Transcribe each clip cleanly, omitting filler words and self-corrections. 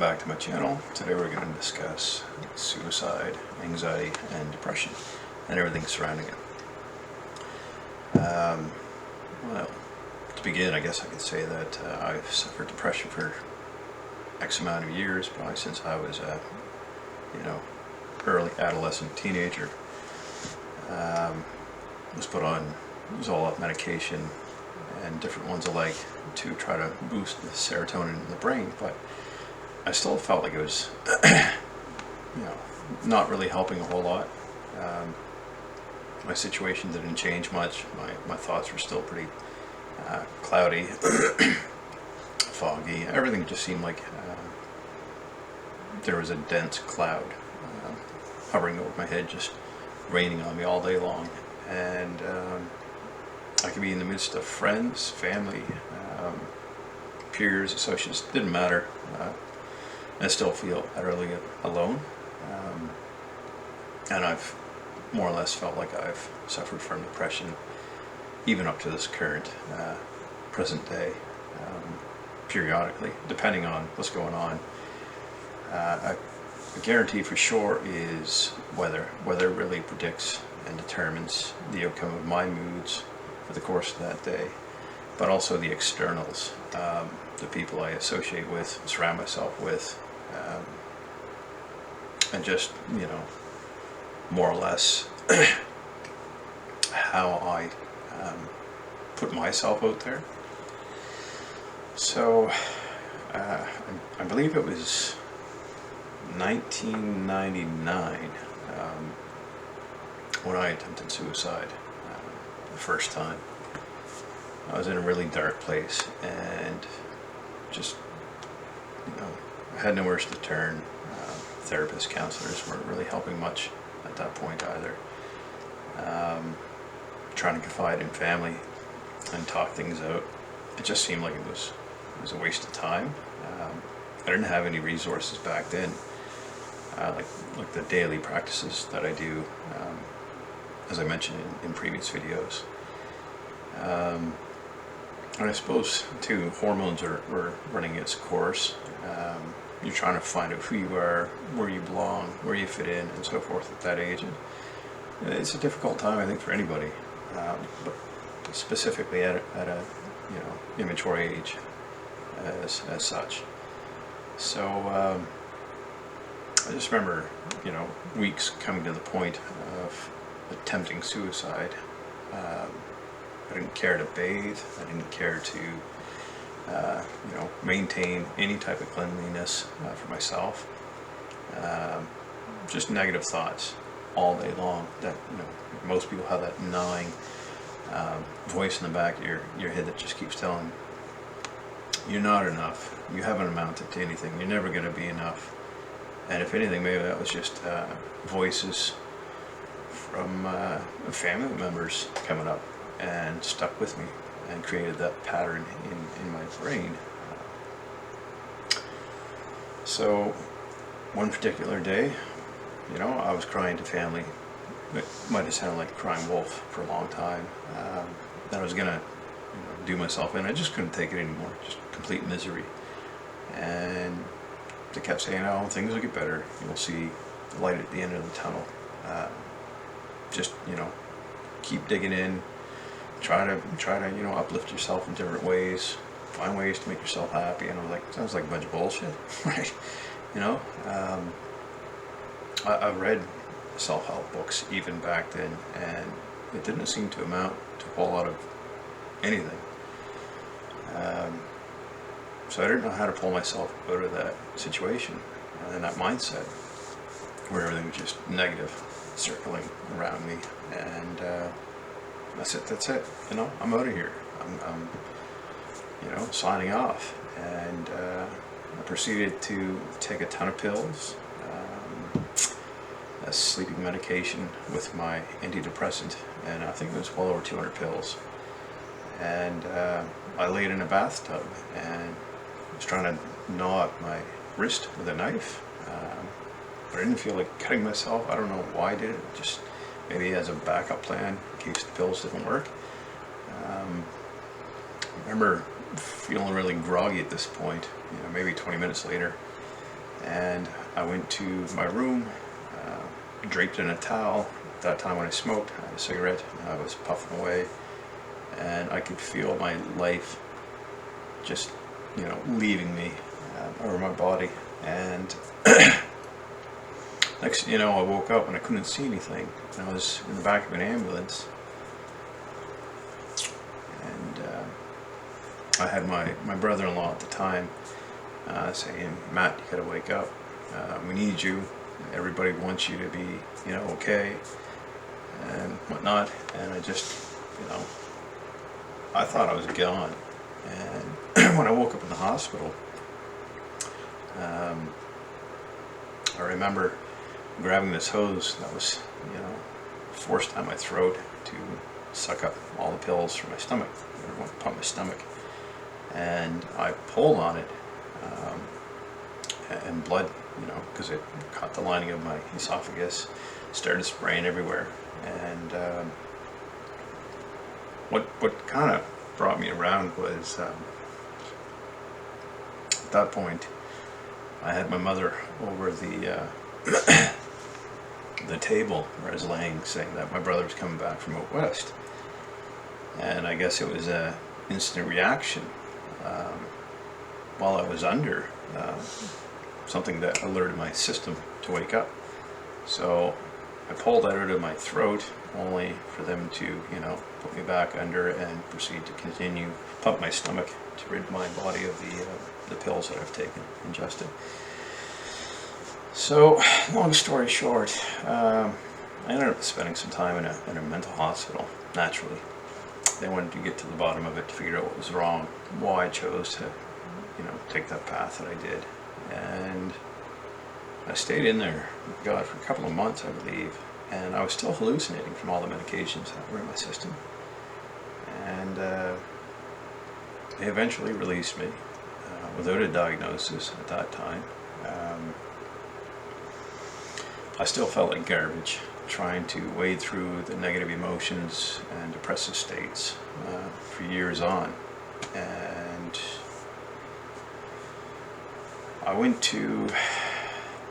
back to my channel. Today we're going to discuss suicide, anxiety, and depression, and everything surrounding it. Well, to begin, I guess I could say that I've suffered depression for X amount of years, probably since I was a, early adolescent teenager. Was put on Zoloft medication and different ones alike to try to boost the serotonin in the brain, but I still felt like it was, not really helping a whole lot. My situation didn't change much. My thoughts were still pretty cloudy, foggy. Everything just seemed like there was a dense cloud hovering over my head, just raining on me all day long. And I could be in the midst of friends, family, peers, associates, didn't matter. I still feel utterly alone. And I've more or less felt like I've suffered from depression even up to this current present day, periodically, depending on what's going on. I guarantee for sure is weather. Weather really predicts and determines the outcome of my moods for the course of that day, but also the externals, the people I associate with, surround myself with, and just, more or less how I put myself out there. So I believe it was 1999 when I attempted suicide the first time. I was in a really dark place and just, I had nowhere to turn. Therapists, counselors weren't really helping much at that point either. Trying to confide in family and talk things out, it just seemed like it was a waste of time. I didn't have any resources back then, like the daily practices that I do, as I mentioned in previous videos. And I suppose too, hormones were running its course. You're trying to find out who you are, where you belong, where you fit in, and so forth at that age. And it's a difficult time, I think, for anybody, but specifically at a immature age as such. So I just remember, weeks coming to the point of attempting suicide. I didn't care to bathe. I didn't care to maintain any type of cleanliness for myself. Just negative thoughts all day long. That most people have that gnawing voice in the back of your head that just keeps telling you're not enough. You haven't amounted to anything. You're never going to be enough. And if anything, maybe that was just voices from family members coming up and stuck with me and created that pattern in my brain. So one particular day, I was crying to family. It might have sounded like a crying wolf for a long time. That I was gonna do myself in. I just couldn't take it anymore. Just complete misery. And they kept saying, "Oh, things will get better. You'll see the light at the end of the tunnel. Just keep digging in. Try to uplift yourself in different ways. Find ways to make yourself happy." And I was like, sounds like a bunch of bullshit, right? I read self-help books even back then, and it didn't seem to amount to a whole lot of anything. So I didn't know how to pull myself out of that situation and that mindset where everything was just negative circling around me. And that's it. I'm out of here. I'm signing off. And I proceeded to take a ton of pills, a sleeping medication with my antidepressant, and I think it was well over 200 pills. And I laid in a bathtub and was trying to gnaw at my wrist with a knife, but I didn't feel like cutting myself. I don't know why I did it. Just maybe as a backup plan in case the pills didn't work. I remember feeling really groggy at this point, maybe 20 minutes later, and I went to my room, draped in a towel. At that time when I smoked, I had a cigarette, and I was puffing away, and I could feel my life just, leaving me over my body. And next thing you know, I woke up and I couldn't see anything. And I was in the back of an ambulance, and I had my brother-in-law at the time saying, "Matt, you gotta wake up. We need you. Everybody wants you to be, okay, and whatnot." And I just, I thought I was gone. And when I woke up in the hospital, I remember grabbing this hose that was, forced down my throat to suck up all the pills from my stomach, or pump my stomach. And I pulled on it, and blood, because it caught the lining of my esophagus, started spraying everywhere. And what kind of brought me around was, at that point, I had my mother over the the table where I was laying, saying that my brother was coming back from out west. And I guess it was a instant reaction while I was under, something that alerted my system to wake up. So I pulled that out of my throat, only for them to, put me back under and proceed to continue pump my stomach to rid my body of the pills that I've taken, ingested. So, long story short, I ended up spending some time in a mental hospital, naturally. They wanted to get to the bottom of it, to figure out what was wrong, why I chose to, take that path that I did. And I stayed in there, God, for a couple of months, I believe, and I was still hallucinating from all the medications that were in my system. And they eventually released me without a diagnosis at that time. I still felt like garbage, trying to wade through the negative emotions and depressive states for years on. And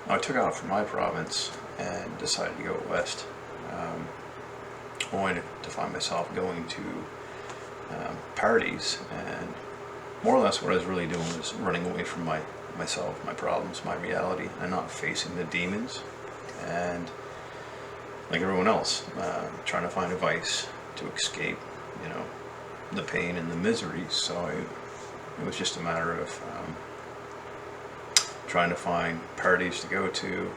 I took off from my province and decided to go west. I wanted to find myself going to parties, and more or less what I was really doing was running away from myself, my problems, my reality, and not facing the demons. And like everyone else, trying to find a vice to escape, the pain and the misery. So it was just a matter of trying to find parties to go to,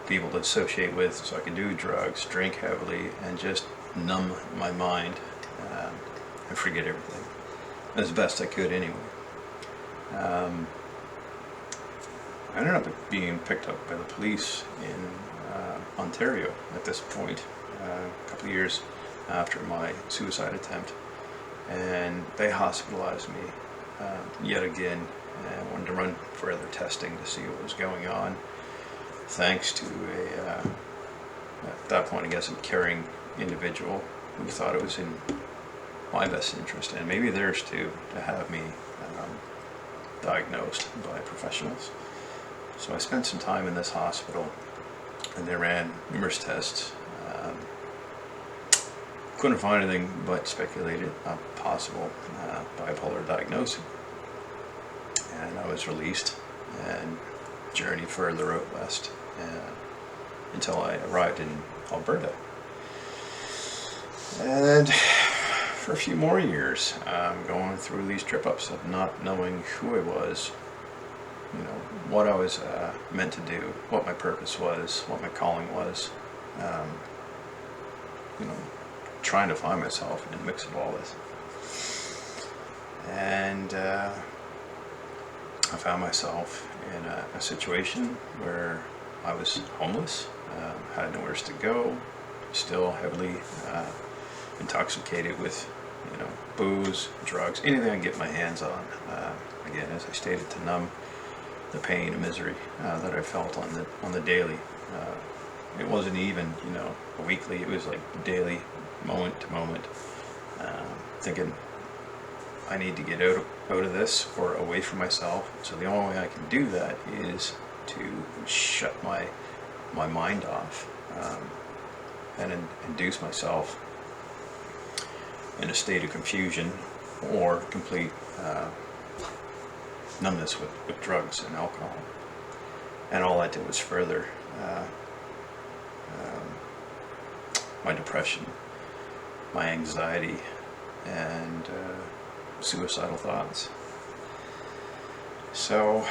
people to associate with, so I could do drugs, drink heavily, and just numb my mind and forget everything as best I could anyway. I ended up being picked up by the police in Ontario at this point, a couple of years after my suicide attempt, and they hospitalized me yet again, and wanted to run further testing to see what was going on, thanks to at that point, I guess, a caring individual who thought it was in my best interest, and maybe theirs too, to have me diagnosed by professionals. So I spent some time in this hospital, and they ran numerous tests. Couldn't find anything, but speculated a possible bipolar diagnosis. And I was released and journeyed further out west until I arrived in Alberta. And for a few more years, going through these trip-ups of not knowing who I was, what I was meant to do, what my purpose was, what my calling was, trying to find myself in the mix of all this. And I found myself in a situation where I was homeless, had nowhere to go, still heavily intoxicated with, booze, drugs, anything I can get my hands on. Again, as I stated, to numb the pain and misery that I felt on the daily. It wasn't even, weekly. It was like daily, moment to moment. Thinking I need to get out of this or away from myself. So the only way I can do that is to shut my mind off, and induce myself in a state of confusion or complete numbness with drugs and alcohol. And all that did was further my depression, my anxiety, and suicidal thoughts. So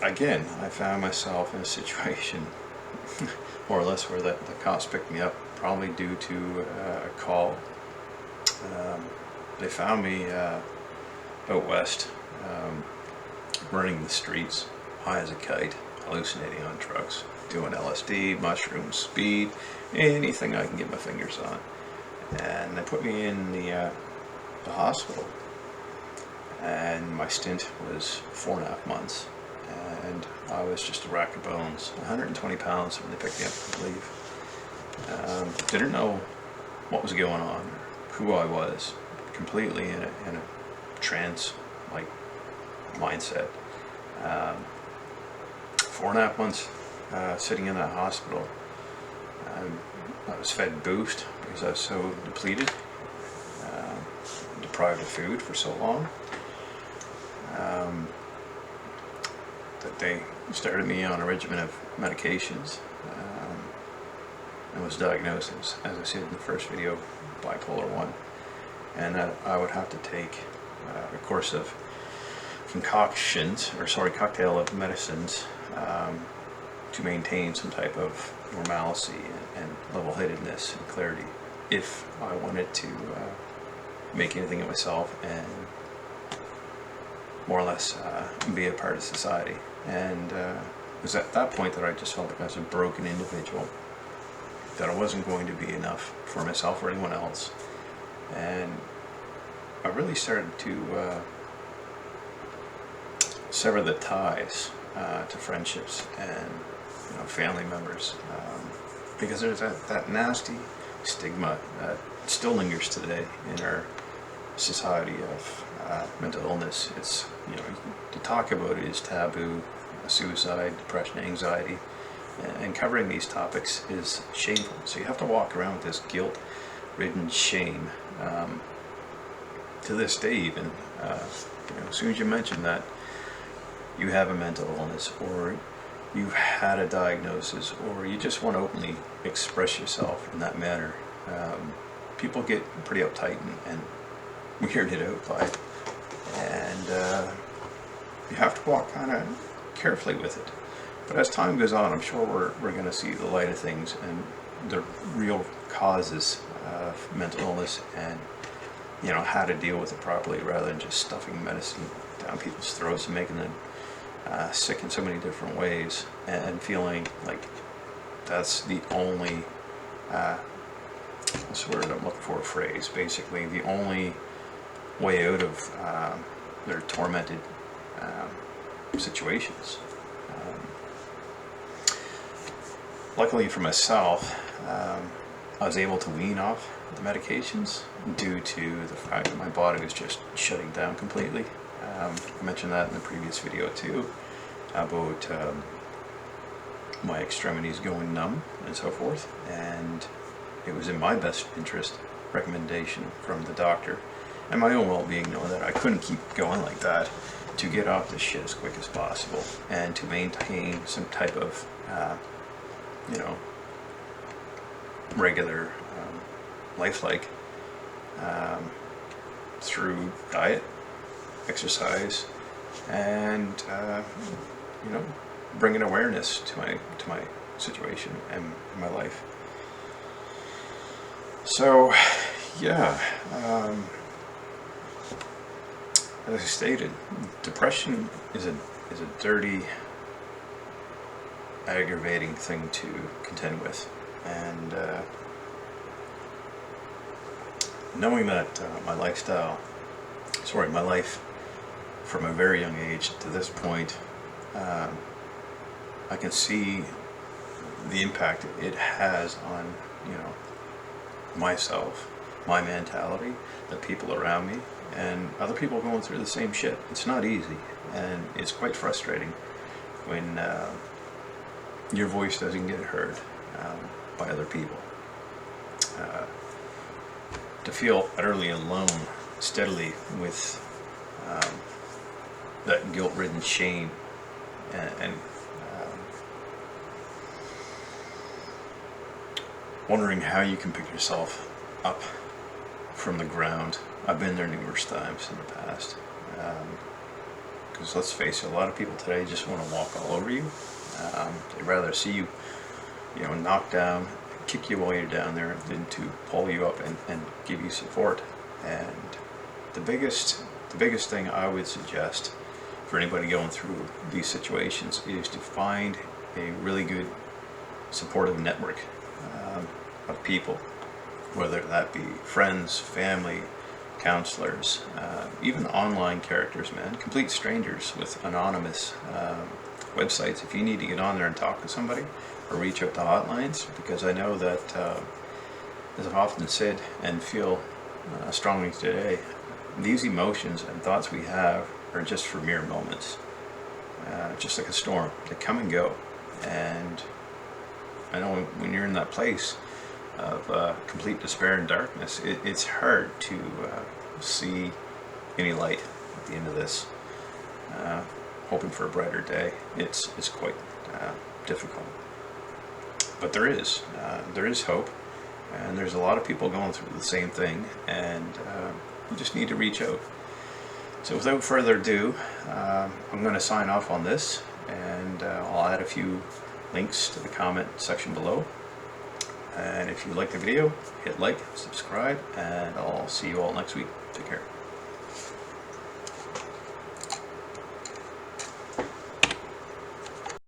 again, I found myself in a situation more or less where the cops picked me up, probably due to a call. They found me out west, running the streets, high as a kite, hallucinating on drugs, doing LSD, mushrooms, speed, anything I can get my fingers on. And they put me in the hospital, and my stint was 4.5 months, and I was just a rack of bones, 120 pounds when they picked me up, I believe. Didn't know what was going on, who I was, completely in a trance-like mindset. 4.5 months sitting in that hospital. I was fed Boost because I was so depleted, deprived of food for so long, that they started me on a regimen of medications, and was diagnosed, as I said in the first video, bipolar 1, and that I would have to take a course of cocktail of medicines to maintain some type of normalcy and level-headedness and clarity if I wanted to make anything of myself and more or less be a part of society. And it was at that point that I just felt like I was a broken individual, that I wasn't going to be enough for myself or anyone else. And I really started to sever the ties to friendships and family members, because there's that nasty stigma that still lingers today in our society of mental illness. It's, to talk about it is taboo. Suicide, depression, anxiety, and covering these topics is shameful. So you have to walk around with this guilt-ridden shame. To this day, even, as soon as you mention that you have a mental illness, or you've had a diagnosis, or you just want to openly express yourself in that manner, people get pretty uptight and weirded out by it. And you have to walk kind of carefully with it. But as time goes on, I'm sure we're going to see the light of things and the real causes of mental illness, and how to deal with it properly, rather than just stuffing medicine down people's throats and making them sick in so many different ways, and feeling like that's the only what's the word I'm looking for, phrase, basically the only way out of their tormented situations. Luckily for myself, I was able to wean off the medications due to the fact that my body was just shutting down completely. I mentioned that in the previous video too, about my extremities going numb and so forth, and it was in my best interest, recommendation from the doctor, and my own well-being, knowing that I couldn't keep going like that, to get off this shit as quick as possible and to maintain some type of regular lifelike through diet, exercise, and bringing awareness to my situation and my life. So yeah, as I stated, depression is a dirty, aggravating thing to contend with, and knowing that my life from a very young age to this point, I can see the impact it has on myself, my mentality, the people around me, and other people going through the same shit. It's not easy, and it's quite frustrating when your voice doesn't get heard by other people. To feel utterly alone steadily with that guilt-ridden shame and wondering how you can pick yourself up from the ground. I've been there numerous times in the past. Because let's face it, a lot of people today just want to walk all over you. They'd rather see you, knocked down, kick you while you're down there, than to pull you up and give you support. And the biggest thing I would suggest for anybody going through these situations is to find a really good supportive network of people, whether that be friends, family, counselors, even online characters, man, complete strangers with anonymous websites. If you need to get on there and talk to somebody or reach out to hotlines, because I know that, as I've often said and feel strongly today, these emotions and thoughts we have are just for mere moments, just like a storm. They come and go. And I know when you're in that place of complete despair and darkness, it's hard to see any light at the end of this. Hoping for a brighter day, it's quite difficult. But there is hope, and there's a lot of people going through the same thing, and you just need to reach out. So without further ado, I'm going to sign off on this, and I'll add a few links to the comment section below. And if you like the video, hit like, subscribe, and I'll see you all next week. Take care.